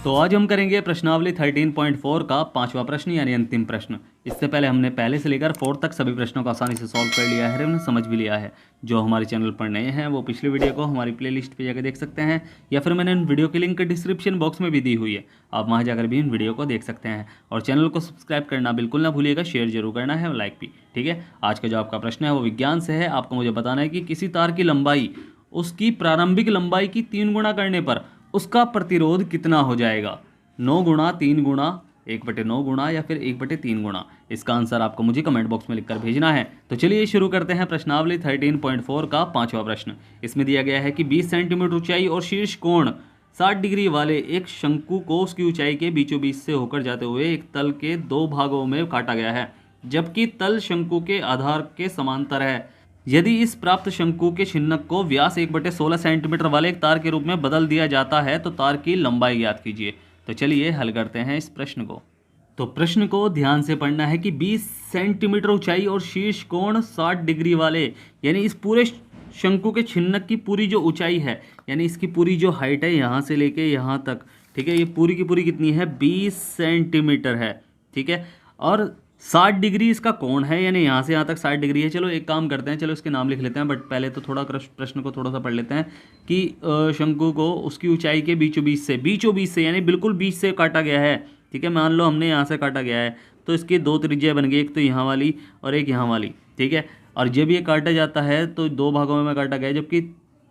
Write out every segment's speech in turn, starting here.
तो आज हम करेंगे प्रश्नावली 13.4 का पांचवा प्रश्न यानी अंतिम प्रश्न। इससे पहले हमने पहले से लेकर 4 तक सभी प्रश्नों को आसानी से सॉल्व कर लिया है, हमने समझ भी लिया है। जो हमारे चैनल पर नए हैं वो पिछले वीडियो को हमारी प्लेलिस्ट पे जाकर देख सकते हैं, या फिर मैंने इन वीडियो की लिंक डिस्क्रिप्शन बॉक्स में भी दी हुई है, आप वहाँ जाकर भी इन वीडियो को देख सकते हैं। और चैनल को सब्सक्राइब करना बिल्कुल ना भूलिएगा, शेयर जरूर करना है और लाइक भी। ठीक है, आज का जो आपका प्रश्न है वो विज्ञान से है। आपको मुझे बताना है कि किसी तार की लंबाई उसकी प्रारंभिक लंबाई की 3 गुना करने पर उसका प्रतिरोध कितना हो जाएगा। 9 गुणा 3 गुणा 1/9 गुणा या फिर 1/3 गुणा। इसका आंसर आपको मुझे कमेंट बॉक्स में लिखकर भेजना है। तो चलिए शुरू करते हैं प्रश्नावली 13.4 का पांचवा प्रश्न। इसमें दिया गया है कि 20 सेंटीमीटर ऊंचाई और शीर्ष कोण 60 डिग्री वाले एक शंकु को उसकी ऊंचाई के बीचों बीच से होकर जाते हुए एक तल के 2 भागों में काटा गया है, जबकि तल शंकु के आधार के समांतर है। यदि इस प्राप्त शंकु के छिन्नक को व्यास 1/16 सेंटीमीटर वाले एक तार के रूप में बदल दिया जाता है तो तार की लंबाई ज्ञात कीजिए। तो चलिए हल करते हैं इस प्रश्न को। तो प्रश्न को ध्यान से पढ़ना है कि 20 सेंटीमीटर ऊंचाई और शीर्ष कोण 60 डिग्री वाले, यानी इस पूरे शंकु के छिन्नक की पूरी जो ऊंचाई है, यानी इसकी पूरी जो हाइट है यहाँ से लेके यहाँ तक, ठीक है, ये पूरी की पूरी कितनी है, 20 सेंटीमीटर है। ठीक है, और 60 डिग्री इसका कोण है, यानी यहाँ से यहाँ तक 60 डिग्री है। चलो एक काम करते हैं, चलो इसके नाम लिख लेते हैं, बट पहले तो थोड़ा प्रश्न को थोड़ा सा पढ़ लेते हैं कि शंकु को उसकी ऊंचाई के बीचों बीच से यानी बिल्कुल बीच से काटा गया है। ठीक है, मान लो हमने यहाँ से काटा गया है तो इसकी 2 त्रिज्या बन गई, एक तो यहाँ वाली और एक यहाँ वाली। ठीक है, और जब ये काटा जाता है तो 2 भागों में काटा गया है, जबकि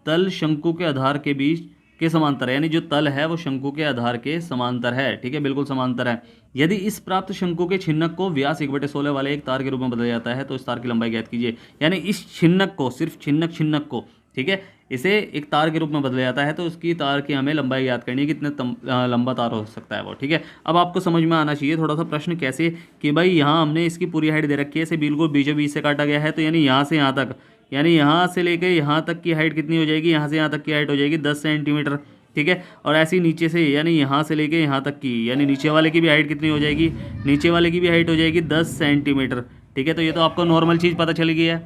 तल शंकु के आधार के बीच के समांतर है, यानी जो तल है वो शंकु के आधार के समांतर है। ठीक है, बिल्कुल समांतर है। यदि इस प्राप्त शंकु के छिन्नक को व्यास 1/16 वाले एक तार के रूप में बदला जाता है तो इस तार की लंबाई ज्ञात कीजिए। यानी इस छिन्नक को, सिर्फ छिन्नक को, ठीक है, इसे एक तार के रूप में बदला जाता है तो उसकी तार की हमें लंबाई ज्ञात करनी है, कितने लंबा तार हो सकता है वो। ठीक है, अब आपको समझ में आना चाहिए थोड़ा सा प्रश्न कैसे, कि भाई यहाँ हमने इसकी पूरी हाइट दे रखी है, इसे बिल्कुल बीचों बीच से काटा गया है, तो यानी यहाँ से यहाँ तक, यानी यहाँ से लेकर यहाँ तक की हाइट कितनी हो जाएगी, यहाँ से यहाँ तक की हाइट हो जाएगी 10 सेंटीमीटर। ठीक है, और ऐसे ही नीचे से, यानी यहाँ से लेके यहाँ तक की, यानी नीचे वाले की भी हाइट कितनी हो जाएगी, नीचे वाले की भी हाइट हो जाएगी 10 सेंटीमीटर। ठीक है, तो ये तो आपको नॉर्मल चीज़ पता चली गई है।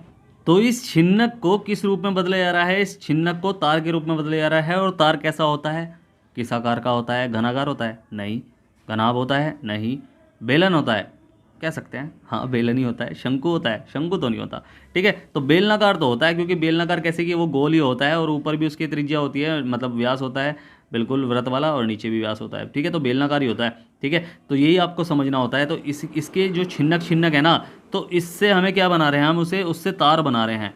तो इस छिन्नक को किस रूप में बदला जा रहा है, इस छिन्नक को तार के रूप में बदला जा रहा है। और तार कैसा होता है, किस आकार का होता है, घनाकार होता है, नहीं, घनाभ होता है, नहीं, बेलन होता है, कह सकते हैं, हाँ बेलन ही होता है, शंकु होता है, शंकु तो नहीं होता। ठीक है, तो बेलनाकार तो होता है, क्योंकि बेलनाकार कैसे कि वो गोल ही होता है और ऊपर भी उसकी त्रिज्या होती है, मतलब व्यास होता है बिल्कुल वृत्त वाला, और नीचे भी व्यास होता है। ठीक है, तो बेलनाकार ही होता है। ठीक है, तो यही आपको समझना होता है। तो इसके जो छिन्नक है ना, तो इससे हमें क्या बना रहे हैं, हम उससे तार बना रहे हैं,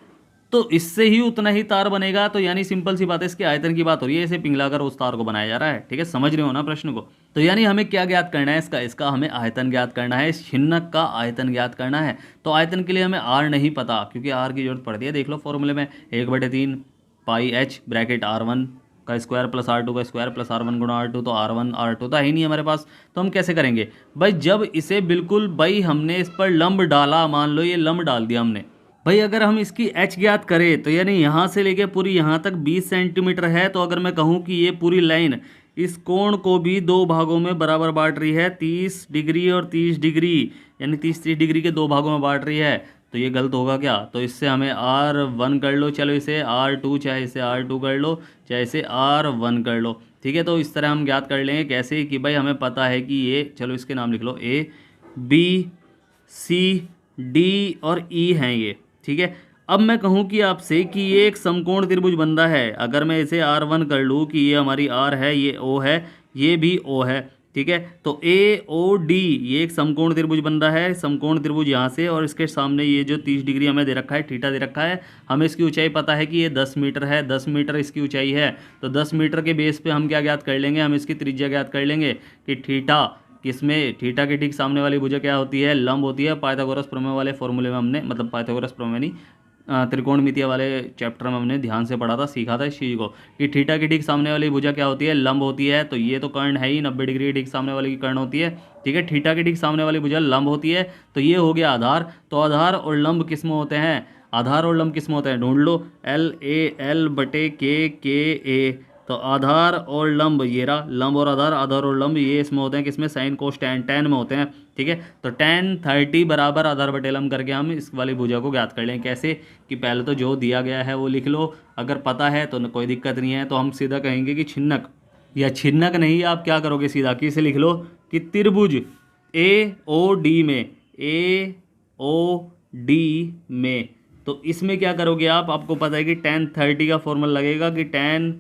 तो इससे ही उतना ही तार बनेगा। तो यानी सिंपल सी बात है, इसके आयतन की बात हो रही है, इसे पिघलाकर उस तार को बनाया जा रहा है। ठीक है, समझ रहे हो ना प्रश्न को। तो यानी हमें क्या ज्ञात करना है, इसका हमें आयतन ज्ञात करना है, इस छिन्नक का आयतन ज्ञात करना है। तो आयतन के लिए हमें आर नहीं पता, क्योंकि आर की जरूरत पड़ती है, देख लो फॉर्मूले में 1/3 पाई एच ब्रैकेट R1 का स्क्वायर प्लस R2 का स्क्वायर प्लस R1 गुणा R2, तो R1 R2 तो है ही नहीं हमारे पास। तो हम कैसे करेंगे भाई, जब इसे बिल्कुल भाई हमने इस पर लंब डाला, मान लो ये लंब डाल दिया हमने भाई, अगर हम इसकी एच ज्ञात करें तो यानी यहाँ से लेके पूरी यहाँ तक 20 सेंटीमीटर है। तो अगर मैं कहूँ कि ये पूरी लाइन इस कोण को भी 2 भागों में बराबर बांट रही है, 30 डिग्री और 30 डिग्री, यानी 30 डिग्री के 2 भागों में बांट रही है, तो ये गलत होगा क्या। तो इससे हमें R1 कर लो, चलो इसे R2, चाहे इसे R2 कर लो, चाहे इसे R1 कर लो। ठीक है, तो इस तरह हम ज्ञात कर लेंगे कैसे, कि भाई हमें पता है कि ये, चलो इसके नाम लिख लो, A B C D और E हैं ये। ठीक है, अब मैं कहूँ कि आपसे कि ये एक समकोण त्रिभुज बन रहा है, अगर मैं इसे R1 कर लूँ कि ये हमारी R है, ये O है, ये भी O है। ठीक है, तो AOD ये एक समकोण त्रिभुज बन रहा है, समकोण त्रिभुज यहाँ से, और इसके सामने ये जो 30 डिग्री हमें दे रखा है, थीटा दे रखा है, हमें इसकी ऊंचाई पता है कि ये 10 मीटर है, 10 मीटर इसकी ऊंचाई है। तो 10 मीटर के बेस पे हम क्या ज्ञात कर लेंगे, हम इसकी त्रिज्या ज्ञात कर लेंगे कि थीटा किसमें, थीटा के ठीक सामने वाली भुजा क्या होती है, लंब होती है। पाइथागोरस प्रमेय वाले फॉर्मूले में हमने, मतलब पाइथागोरस प्रमेय नहीं, त्रिकोणमितीय वाले चैप्टर में हमने ध्यान से पढ़ा था, सीखा था इस चीज़ को, कि थीटा की ठीक सामने वाली भुजा क्या होती है, लंब होती है। तो ये तो कर्ण है ही, 90 डिग्री की ठीक सामने वाली की कर्ण होती है। ठीक है, थीटा की ठीक सामने वाली भुजा लंब होती है, तो ये हो गया आधार। तो आधार और लंब किस में होते हैं, आधार और लंब किस में होते हैं, ढूंढ लो, LAL/KKA। तो आधार और लंब, ये रहा लंब और आधार, आधार और लंब ये इसमें होते हैं, किसमें, साइन कोस टैन में होते हैं। ठीक है, तो tan 30 बराबर आधार बटे लंब करके हम इस वाली भुजा को ज्ञात कर लें। कैसे, कि पहले तो जो दिया गया है वो लिख लो, अगर पता है तो कोई दिक्कत नहीं है, तो हम सीधा कहेंगे कि छिन्नक या छिन्नक नहीं, आप क्या करोगे सीधा कि इसे लिख लो कि त्रिभुज ए ओ डी में, ए ओ डी में, तो इसमें क्या करोगे आप, आपको पता है कि tan 30 का फॉर्मूला लगेगा कि tan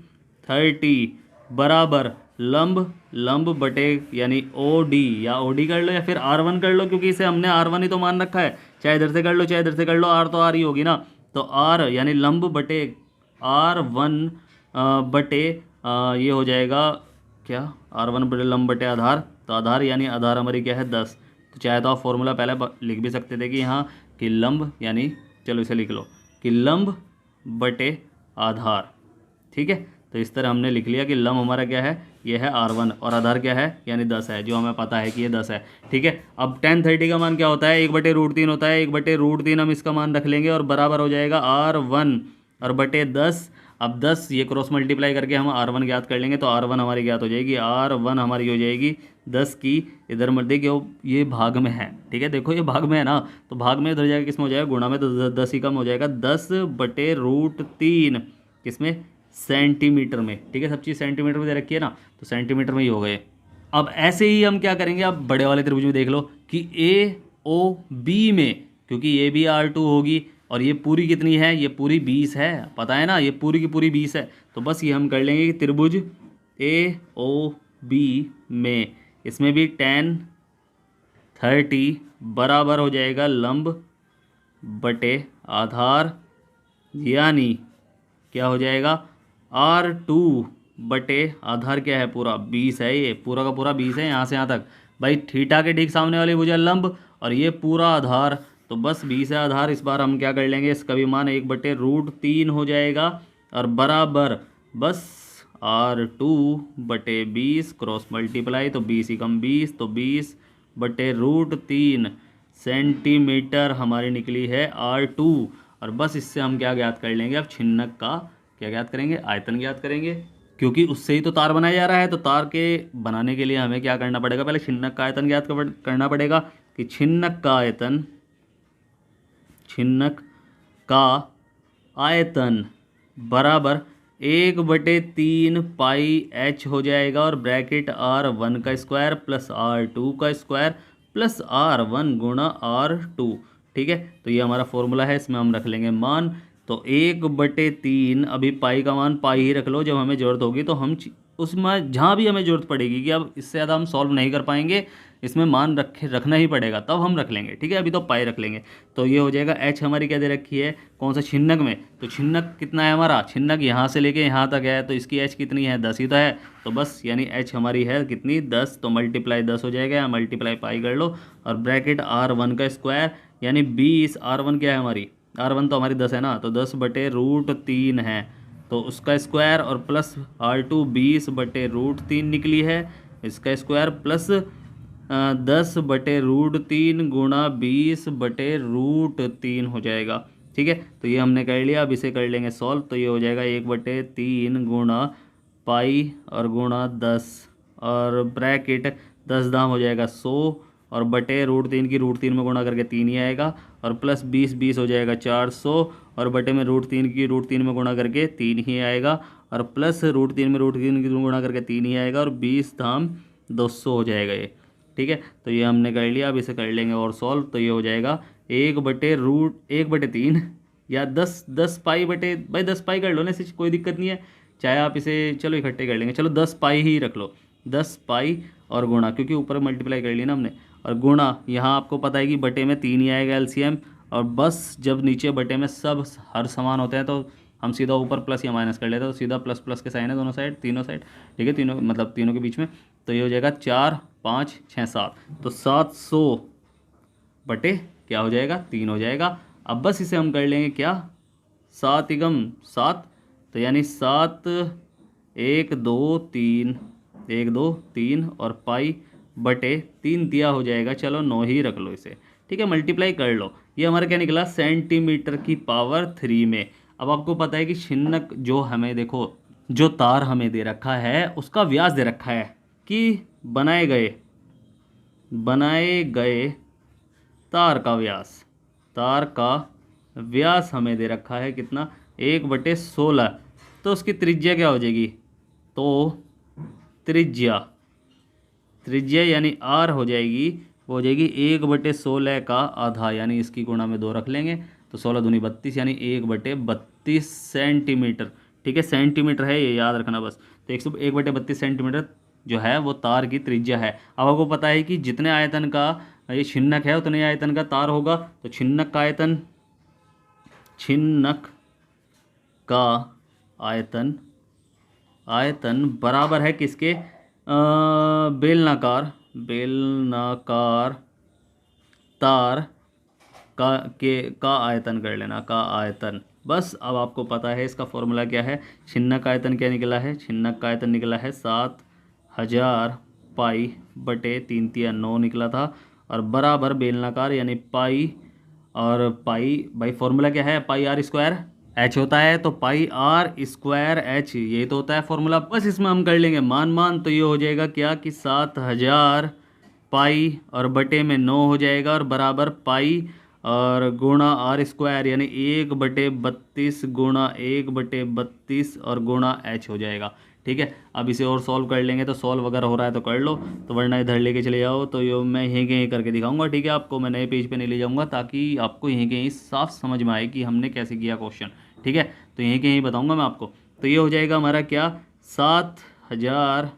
30 बराबर लंब लंब बटे यानी ओ डी, या ओ डी कर लो या फिर R1 कर लो, क्योंकि इसे हमने R1 ही तो मान रखा है, चाहे इधर से कर लो चाहे इधर से कर लो, R तो R ही होगी ना। तो R यानी लंब बटे R1 बटे ये हो जाएगा क्या, R1 बटे लंब बटे आधार, तो आधार यानी आधार हमारी क्या है 10। तो चाहे तो आप फॉर्मूला पहले लिख भी सकते थे कि यहाँ कि लंब यानी, चलो इसे लिख लो कि लंब बटे आधार, ठीक है। तो इस तरह हमने लिख लिया कि लंब हमारा क्या है, ये है R1 और आधार क्या है यानी 10 है, जो हमें पता है कि ये 10 है, ठीक है। अब tan 30 का मान क्या होता है, 1/√3 होता है, 1/√3 हम इसका मान रख लेंगे और बराबर हो जाएगा R1 और बटे 10। अब 10 ये क्रॉस मल्टीप्लाई करके हम R1 ज्ञात कर लेंगे, तो R1 हमारी ज्ञात हो जाएगी, R1 हमारी हो जाएगी 10 की, इधर मत देखिए ये भाग में है, ठीक है, देखो ये भाग में है ना, तो भाग में इधर जाएगा किस में हो जाएगा गुणा में, तो 10 ही कम हो जाएगा, 10/√3 किसमें, सेंटीमीटर में, ठीक है, सब चीज़ सेंटीमीटर में दे रखी है ना, तो सेंटीमीटर में ही हो गए। अब ऐसे ही हम क्या करेंगे, अब बड़े वाले त्रिभुज में देख लो कि ए ओ बी में, क्योंकि ये भी R2 होगी और ये पूरी कितनी है, ये पूरी 20 है, पता है ना, ये पूरी की पूरी 20 है, तो बस ये हम कर लेंगे कि त्रिभुज ए ओ बी में, इसमें भी tan 30 बराबर हो जाएगा लंब बटे आधार, यानी क्या हो जाएगा R2 बटे आधार क्या है पूरा 20 है, ये पूरा का पूरा 20 है यहाँ से यहाँ तक, भाई थीटा के ठीक सामने वाली भुजा लंब और ये पूरा आधार, तो बस 20 है आधार। इस बार हम क्या कर लेंगे, इसका भी मान 1/√3 हो जाएगा और बराबर बस R2 बटे 20 क्रॉस मल्टीप्लाई, तो 20 ही कम 20, तो 20/√3 सेंटीमीटर हमारी निकली है R2। और बस इससे हम क्या ज्ञात कर लेंगे, अब छिन्नक का क्या ज्ञात करेंगे, आयतन ज्ञात करेंगे, क्योंकि उससे ही तो तार बनाया जा रहा है, तो तार के बनाने के लिए हमें क्या करना पड़ेगा, पहले छिन्नक का आयतन ज्ञात करना पड़ेगा कि छिन्नक का आयतन, छिन्नक का आयतन बराबर 1/3 पाई h हो जाएगा और ब्रैकेट R1 का स्क्वायर प्लस R2 का स्क्वायर प्लस R1 गुणा R2, ठीक है। तो ये हमारा फॉर्मूला है, इसमें हम रख लेंगे मान, तो 1/3, अभी पाई का मान पाई ही रख लो, जब हमें ज़रूरत होगी तो हम उसमें जहाँ भी हमें ज़रूरत पड़ेगी कि अब इससे ज़्यादा हम सॉल्व नहीं कर पाएंगे, इसमें मान रखना ही पड़ेगा, तब हम रख लेंगे, ठीक है, अभी तो पाई रख लेंगे। तो ये हो जाएगा h हमारी क्या दे रखी है, कौन सा छिन्नक में, तो छिन्नक कितना है हमारा, छिन्नक यहाँ से लेके यहाँ तक है, तो इसकी h कितनी है 10 ही तो है, तो बस यानी h हमारी है कितनी 10, तो मल्टीप्लाई 10 हो जाएगा, या मल्टीप्लाई पाई कर लो और ब्रैकेट R1 का स्क्वायर यानी 20, R1 क्या है हमारी, R1 तो हमारी 10 है ना, तो 10/√3 है, तो उसका स्क्वायर और प्लस R2 20/√3 निकली है, इसका स्क्वायर प्लस 10/√3 गुणा 20/√3 हो जाएगा, ठीक है। तो ये हमने कर लिया, अब इसे कर लेंगे सॉल्व, तो ये हो जाएगा 1/3 गुणा पाई और गुणा 10 और ब्रैकेट 10 दाम हो जाएगा 100 और बटे √3 की √3 में गुणा करके 3 ही आएगा और प्लस 20 हो जाएगा 400 और बटे में √3 की √3 में गुणा करके 3 ही आएगा और प्लस √3 में √3 की गुणा करके 3 ही आएगा और 20 दाम 200 हो जाएगा ये, ठीक है। तो ये हमने कर लिया, अब इसे कर लेंगे और सॉल्व, तो ये हो जाएगा 1/3 या 10 पाई बटे, भाई 10 पाई कर लो ना, इससे कोई दिक्कत नहीं है, चाहे आप इसे चलो इकट्ठे कर लेंगे, चलो 10 पाई ही रख लो, 10 पाई और गुणा, क्योंकि ऊपर मल्टीप्लाई कर ली ना हमने, और गुणा यहाँ आपको पता है कि बटे में 3 ही आएगा एलसीएम, और बस जब नीचे बटे में सब हर समान होते हैं तो हम सीधा ऊपर प्लस या माइनस कर लेते हैं, तो सीधा प्लस प्लस के साइन है दोनों साइड, तीनों साइड, ठीक है, तीनों मतलब तीनों के बीच में, तो ये हो जाएगा 4 5 6 7, तो 700 बटे क्या हो जाएगा 3 हो जाएगा। अब बस इसे हम कर लेंगे क्या, 7 एकम 7, तो यानी 7 1 2 3 1 2 3 और पाई बटे 3 दिया हो जाएगा, चलो 9 ही रख लो इसे, ठीक है, मल्टीप्लाई कर लो, ये हमारा क्या निकला सेंटीमीटर की पावर 3 में। अब आपको पता है कि छिन्नक जो हमें देखो, जो तार हमें दे रखा है उसका व्यास दे रखा है कि बनाए गए तार का व्यास हमें दे रखा है कितना 1/16, तो उसकी त्रिज्या क्या हो जाएगी, तो त्रिज्या यानी आर हो जाएगी, वो हो जाएगी 1/16 का आधा, यानी इसकी गुणा में 2 रख लेंगे तो 16 दूनी 32 यानी 1/32 सेंटीमीटर। ठीक है, सेंटीमीटर है ये, याद रखना बस। तो 1/32 सेंटीमीटर जो है वो तार की त्रिज्या है। अब आपको पता है कि जितने आयतन का ये छिन्नक है उतने आयतन का तार होगा, तो छिन्नक का आयतन बराबर है किसके, बेलनाकार तार का आयतन कर लेना, का आयतन। बस अब आपको पता है इसका फॉर्मूला क्या है। छिन्नक का आयतन क्या निकला है, छिन्नक का आयतन निकला है 7000 पाई बटे 3 तिया 9 निकला था, और बराबर बेलनाकार यानी पाई, और पाई भाई फॉर्मूला क्या है, पाई आर स्क्वायर एच होता है, तो पाई आर स्क्वायर एच ये तो होता है फॉर्मूला। बस इसमें हम कर लेंगे मान, तो ये हो जाएगा क्या कि 7000 पाई और बटे में 9 हो जाएगा, और बराबर पाई और गुणा आर स्क्वायर यानी 1/32 गुणा 1/32 और गुणा एच हो जाएगा। ठीक है, अब इसे और सॉल्व कर लेंगे, तो सॉल्व अगर हो रहा है तो कर लो, तो वरना इधर लेके चले जाओ। तो ये मैं यहीं कहीं करके दिखाऊंगा, ठीक है, आपको मैं नए पेज पे नहीं ले जाऊंगा, ताकि आपको यहीं कहीं साफ समझ में आए कि हमने कैसे किया क्वेश्चन। ठीक है, तो यहीं कहीं बताऊंगा मैं आपको। तो ये हो जाएगा हमारा क्या, 7000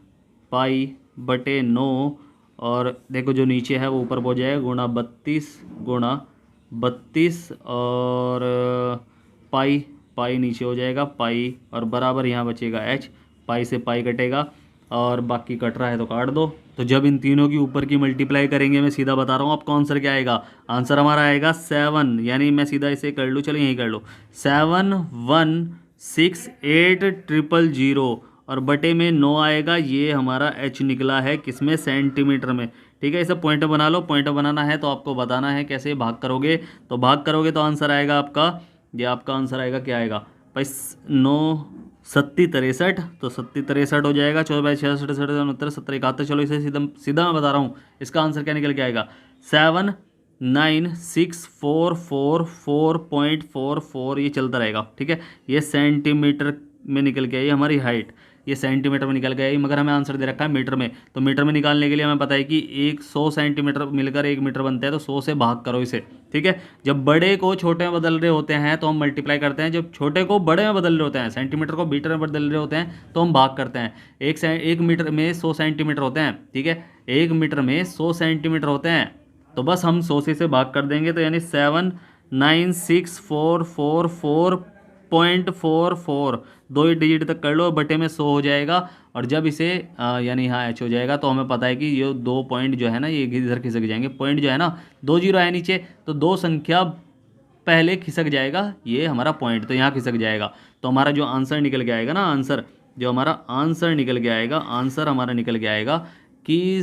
पाई बटे 9, और देखो जो नीचे है वो ऊपर हो जाएगा गुणा 32 और पाई नीचे हो जाएगा पाई, और बराबर यहाँ बचेगा एच, पाई से पाई कटेगा और बाकी कट रहा है तो काट दो। तो जब इन तीनों की ऊपर की मल्टीप्लाई करेंगे, मैं सीधा बता रहा हूँ आपको आंसर क्या आएगा। आंसर हमारा आएगा 7, यानी मैं सीधा इसे कर लूँ, चलो यहीं कर लो, 7168000 और बटे में 9 आएगा। ये हमारा एच निकला है किसमें, सेंटीमीटर में। ठीक है, इसे पॉइंट बना लो, पॉइंट बनाना है तो आपको बताना है कैसे भाग करोगे। तो भाग करोगे तो आंसर आएगा आपका, ये आपका आंसर आएगा क्या आएगा भाई, 9 सत्ती 63, तो 63 हो जाएगा, 14 66 67 69 70 71। चलो इसे सीधा मैं बता रहा हूँ, इसका आंसर क्या निकल के आएगा, 79644.44 ये चलता रहेगा। ठीक है, ये सेंटीमीटर में निकल के आई हमारी हाइट, ये सेंटीमीटर में निकल गया, मगर हमें आंसर दे रखा है मीटर में। तो मीटर में निकालने के लिए हमें पता है कि 100 सेंटीमीटर मिलकर 1 मीटर बनता है, तो 100 से भाग करो इसे। ठीक है, जब बड़े को छोटे में बदल रहे होते हैं तो हम मल्टीप्लाई करते हैं, जब छोटे को बड़े में बदल रहे होते हैं, सेंटीमीटर को मीटर में बदल रहे होते हैं तो हम भाग करते हैं। एक मीटर में 100 सेंटीमीटर होते हैं। ठीक है, 1 मीटर में 100 सेंटीमीटर होते हैं, तो बस हम 100 से भाग कर देंगे, तो यानी 79644.44 दो ही डिजिट तक कर लो, बटे में 100 हो जाएगा। और जब इसे यानी यहाँ एच हो जाएगा, तो हमें पता है कि ये 2 पॉइंट जो है ना ये इधर खिसक जाएंगे। पॉइंट जो है ना 2 जीरो है नीचे, तो 2 संख्या पहले खिसक जाएगा, ये हमारा पॉइंट तो यहाँ खिसक जाएगा। तो हमारा जो आंसर निकल के आएगा ना, आंसर जो हमारा आंसर निकल के आएगा, आंसर हमारा निकल के आएगा कि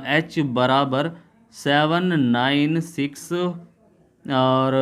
एच बराबर 796 और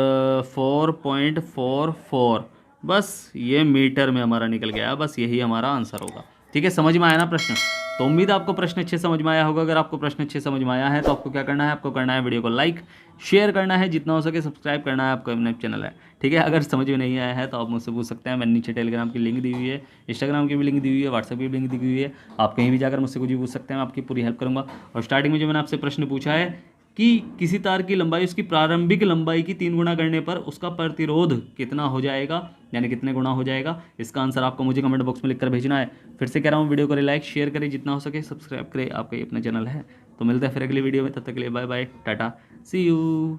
4.44, बस ये मीटर में हमारा निकल गया। बस यही हमारा आंसर होगा। ठीक है, समझ में आया ना प्रश्न। तो उम्मीद है आपको प्रश्न अच्छे समझ में आया होगा। अगर आपको प्रश्न अच्छे समझ में आया है तो आपको क्या करना है, आपको करना है वीडियो को लाइक शेयर करना है, जितना हो सके सब्सक्राइब करना है, आपका अपना चैनल है। ठीक है, अगर समझ में नहीं आया है तो आप मुझसे पूछ सकते हैं। मैंने नीचे टेलीग्राम की लिंक दी हुई है, इंस्टाग्राम की भी लिंक दी हुई है, व्हाट्सएप की भी लिंक दी हुई है। आप कहीं भी जाकर मुझसे कुछ भी पूछ सकते हैं, मैं आपकी पूरी हेल्प करूँगा। और स्टार्टिंग में जो मैंने आपसे प्रश्न पूछा है कि किसी तार की लंबाई उसकी प्रारंभिक लंबाई की 3 गुना करने पर उसका प्रतिरोध कितना हो जाएगा, यानी कितने गुना हो जाएगा, इसका आंसर आपको मुझे कमेंट बॉक्स में लिखकर भेजना है। फिर से कह रहा हूँ, वीडियो को लाइक शेयर करें, जितना हो सके सब्सक्राइब करें, आपका ये अपना चैनल है। तो मिलते हैं फिर अगली वीडियो में, तब तक के लिए bye bye, tata, see you.